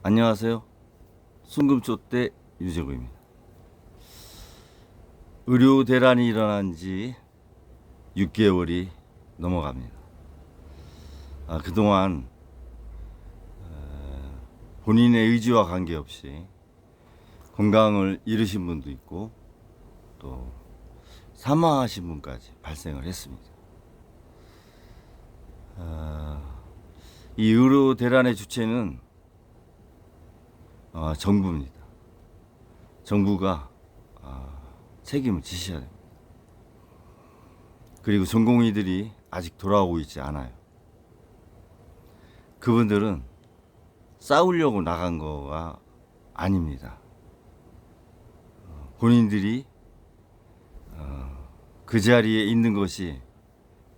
안녕하세요. 순금초대 유재구입니다. 의료 대란이 일어난 지 6개월이 넘어갑니다. 그동안 본인의 의지와 관계없이 건강을 잃으신 분도 있고 또 사망하신 분까지 발생을 했습니다. 이 의료 대란의 주체는 정부입니다. 정부가 책임을 지셔야 됩니다. 그리고 전공의들이 아직 돌아오고 있지 않아요. 그분들은 싸우려고 나간 거가 아닙니다. 본인들이 그 자리에 있는 것이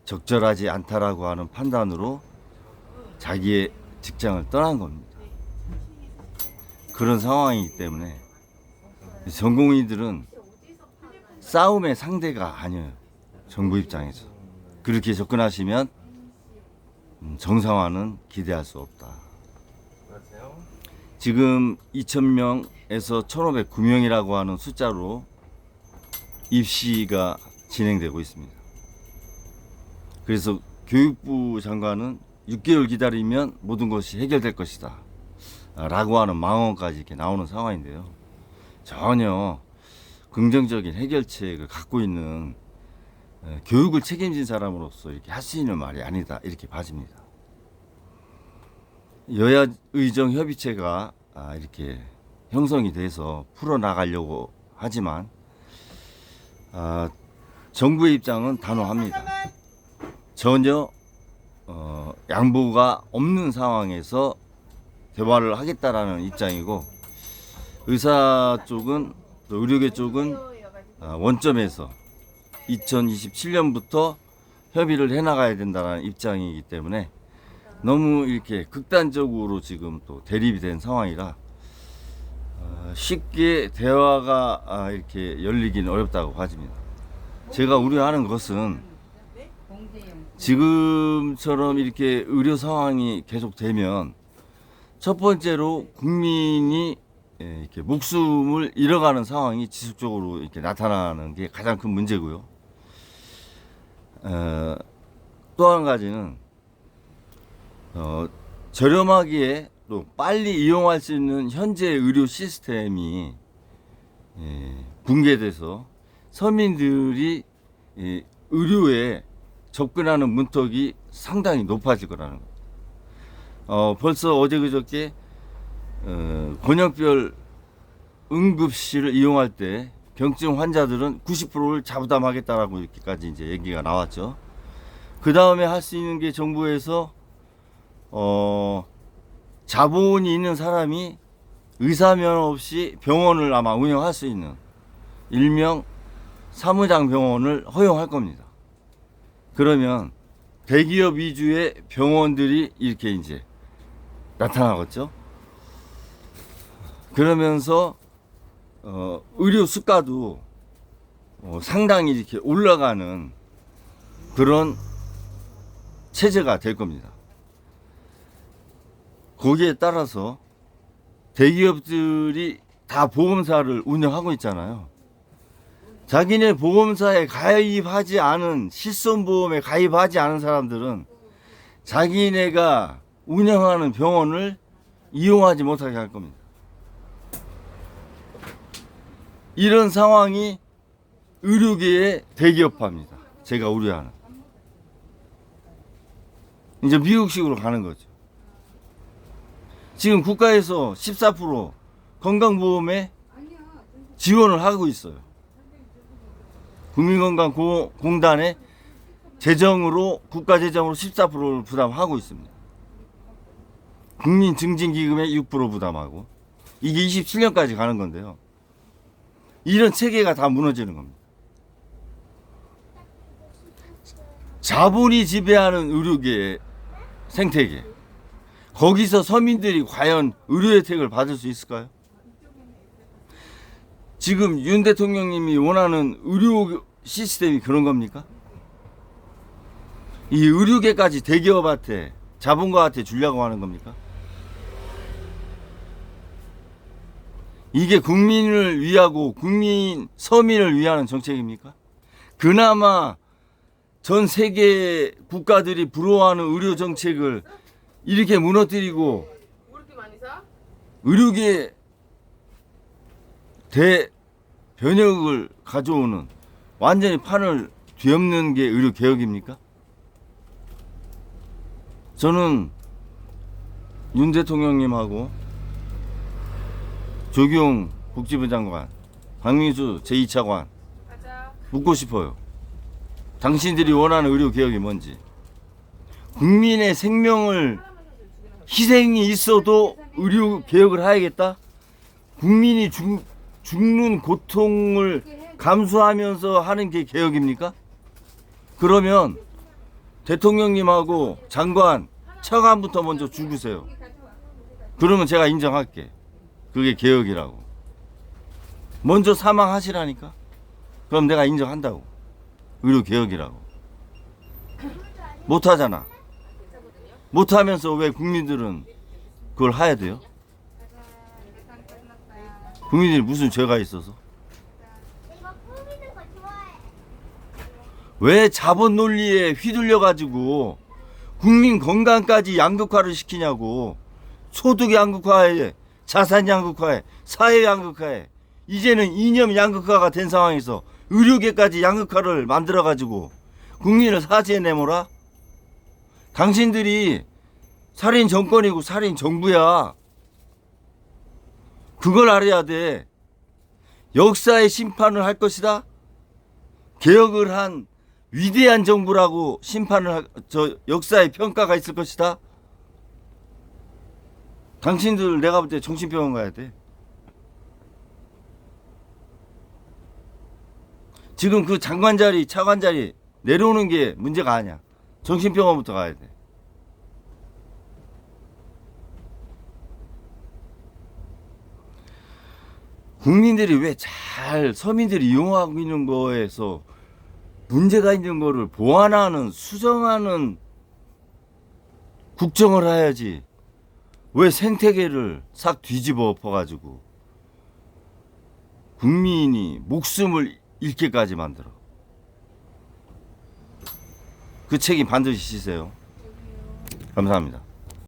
적절하지 않다라고 하는 판단으로 자기의 직장을 떠난 겁니다. 그런 상황이기 때문에 전공의들은 싸움의 상대가 아니에요. 정부 입장에서. 그렇게 접근하시면 정상화는 기대할 수 없다. 지금 2,000명에서 1,509명이라고 하는 숫자로 입시가 진행되고 있습니다. 그래서 교육부 장관은 6개월 기다리면 모든 것이 해결될 것이다 라고 하는 망언까지 이렇게 나오는 상황인데요. 전혀 긍정적인 해결책을 갖고 있는 교육을 책임진 사람으로서 이렇게 할 수 있는 말이 아니다 이렇게 봐집니다. 여야 의정 협의체가 이렇게 형성이 돼서 풀어나가려고 하지만 정부의 입장은 단호합니다. 전혀 양보가 없는 상황에서 대화를 하겠다라는 입장이고, 의사 쪽은 또 의료계 쪽은 원점에서 2027년부터 협의를 해나가야 된다는 입장이기 때문에 너무 이렇게 극단적으로 지금 또 대립이 된 상황이라 쉽게 대화가 이렇게 열리기는 어렵다고 봐집니다. 제가 우려하는 것은 지금처럼 이렇게 의료 상황이 계속되면 첫 번째로 국민이 이렇게 목숨을 잃어가는 상황이 지속적으로 이렇게 나타나는 게 가장 큰 문제고요. 또 한 가지는 저렴하기에 또 빨리 이용할 수 있는 현재 의료 시스템이 붕괴돼서 서민들이 의료에 접근하는 문턱이 상당히 높아질 거라는 것. 벌써 어제 그저께 권역별 응급실을 이용할 때 경증 환자들은 90%를 자부담하겠다라고 이렇게까지 이제 얘기가 나왔죠. 그 다음에 할 수 있는 게 정부에서 자본이 있는 사람이 의사면 없이 병원을 아마 운영할 수 있는 일명 사무장 병원을 허용할 겁니다. 그러면 대기업 위주의 병원들이 이렇게 이제 나타나겠죠. 그러면서 의료 수가도 상당히 이렇게 올라가는 그런 체제가 될 겁니다. 거기에 따라서 대기업들이 다 보험사를 운영하고 있잖아요. 자기네 보험사에 가입하지 않은, 실손보험에 가입하지 않은 사람들은 자기네가 운영하는 병원을 이용하지 못하게 할 겁니다. 이런 상황이 의료계의 대기업화입니다. 제가 우려하는. 이제 미국식으로 가는 거죠. 지금 국가에서 14% 건강보험에 지원을 하고 있어요. 국민건강공단의 재정으로, 국가재정으로 14%를 부담하고 있습니다. 국민증진기금에 6% 부담하고, 이게 27년까지 가는 건데요. 이런 체계가 다 무너지는 겁니다. 자본이 지배하는 의료계 생태계, 거기서 서민들이 과연 의료 혜택을 받을 수 있을까요? 지금 윤 대통령님이 원하는 의료 시스템이 그런 겁니까? 이 의료계까지 대기업한테, 자본가한테 주려고 하는 겁니까? 이게 국민을 위하고 서민을 위하는 정책입니까? 그나마 전 세계 국가들이 부러워하는 의료 정책을 이렇게 무너뜨리고 의료계 대변혁을 가져오는, 완전히 판을 뒤엎는 게 의료 개혁입니까? 저는 윤 대통령님하고 조경 복지부 장관, 박민수 제2차관 묻고 싶어요. 당신들이 원하는 의료 개혁이 뭔지. 국민의 생명을 희생이 있어도 의료 개혁을 해야겠다? 국민이 죽는 고통을 감수하면서 하는 게 개혁입니까? 그러면 대통령님하고 장관, 차관부터 먼저 죽으세요. 그러면 제가 인정할게. 그게 개혁이라고. 먼저 사망하시라니까? 그럼 내가 인정한다고. 의료 개혁이라고. 못하잖아. 못하면서 왜 국민들은 그걸 해야 돼요? 국민들이 무슨 죄가 있어서? 왜 자본 논리에 휘둘려가지고 국민 건강까지 양극화를 시키냐고. 소득 양극화에, 자산 양극화에, 사회 양극화에, 이제는 이념 양극화가 된 상황에서 의료계까지 양극화를 만들어가지고 국민을 사지에 내몰아? 당신들이 살인 정권이고 살인 정부야. 그걸 알아야 돼. 역사의 심판을 할 것이다. 개혁을 한 위대한 정부라고 역사의 평가가 있을 것이다. 당신들 내가 볼 때 정신병원 가야 돼. 지금 그 장관 자리, 차관 자리 내려오는 게 문제가 아니야. 정신병원부터 가야 돼. 국민들이 서민들이 이용하고 있는 거에서 문제가 있는 거를 보완하는, 수정하는 국정을 해야지. 왜 생태계를 싹 뒤집어 엎어가지고 국민이 목숨을 잃게까지 만들어. 그 책임 반드시 지세요. 감사합니다.